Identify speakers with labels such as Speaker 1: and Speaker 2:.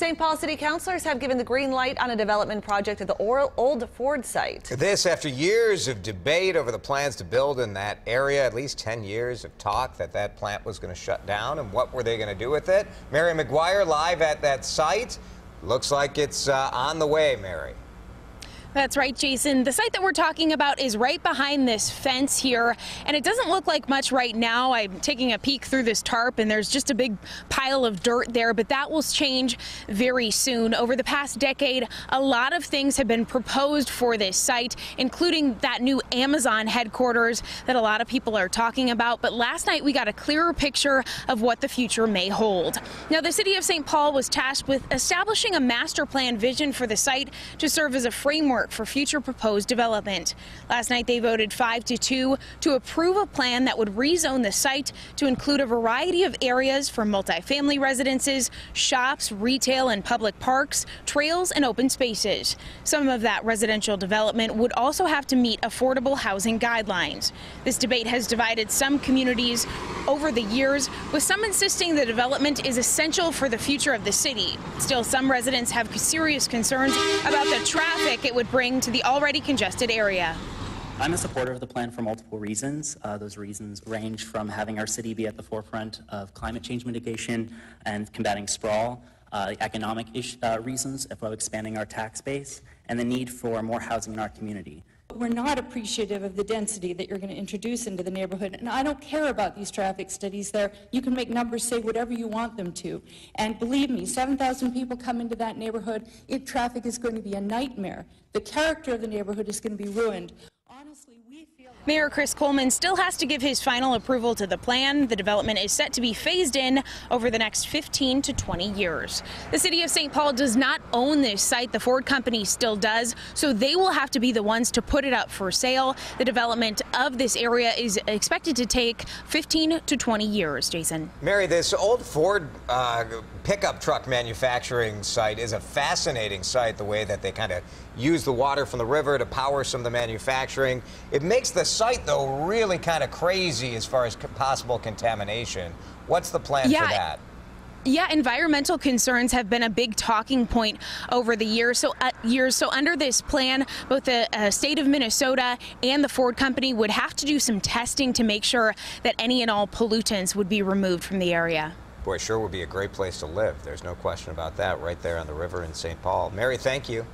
Speaker 1: St. Paul City councilors have given the green light on a development project at the old Ford site.
Speaker 2: This after years of debate over the plans to build in that area, at least 10 years of talk that plant was going to shut down, and what were they going to do with it? Mary McGuire live at that site. Looks like it's on the way, Mary.
Speaker 3: That's right, Jason. The site that we're talking about is right behind this fence here, and it doesn't look like much right now. I'm taking a peek through this tarp, and there's just a big pile of dirt there, but that will change very soon. Over the past decade, a lot of things have been proposed for this site, including that new Amazon headquarters that a lot of people are talking about. But last night, we got a clearer picture of what the future may hold. Now, the city of St. Paul was tasked with establishing a master plan vision for the site to serve as a framework for future proposed development. Last night they voted 5-2 to approve a plan that would rezone the site to include a variety of areas for multifamily residences, shops, retail and public parks, trails and open spaces. Some of that residential development would also have to meet affordable housing guidelines. This debate has divided some communities over the years, with some insisting the development is essential for the future of the city. Still, some residents have serious concerns about the traffic it would bring to the already congested area.
Speaker 4: I'm a supporter of the plan for multiple reasons. Those reasons range from having our city be at the forefront of climate change mitigation and combating sprawl, economic reasons of expanding our tax base, and the need for more housing in our community.
Speaker 5: We're not appreciative of the density that you're going to introduce into the neighborhood, and I don't care about these traffic studies there. You can make numbers say whatever you want them to, and believe me, 7,000 people come into that neighborhood. Traffic is going to be a nightmare. The character of the neighborhood is going to be ruined. Honestly, we feel
Speaker 3: Mayor Chris Coleman still has to give his final approval to the plan. The development is set to be phased in over the next 15 to 20 years. The city of St. Paul does not own this site. The Ford company still does, so they will have to be the ones to put it up for sale. The development of this area is expected to take 15 to 20 years, Jason.
Speaker 2: Mary, this old Ford pickup truck manufacturing site is a fascinating site, the way that they kind of use the water from the river to power some of the manufacturing. It makes the site, though, really kind of crazy as far as possible contamination. What's the plan for that?
Speaker 3: Yeah, environmental concerns have been a big talking point over the years. So under this plan, both the state of Minnesota and the Ford company would have to do some testing to make sure that any and all pollutants would be removed from the area.
Speaker 2: Boy, sure would be a great place to live. There's no question about that, right there on the river in St. Paul. Mary, thank you.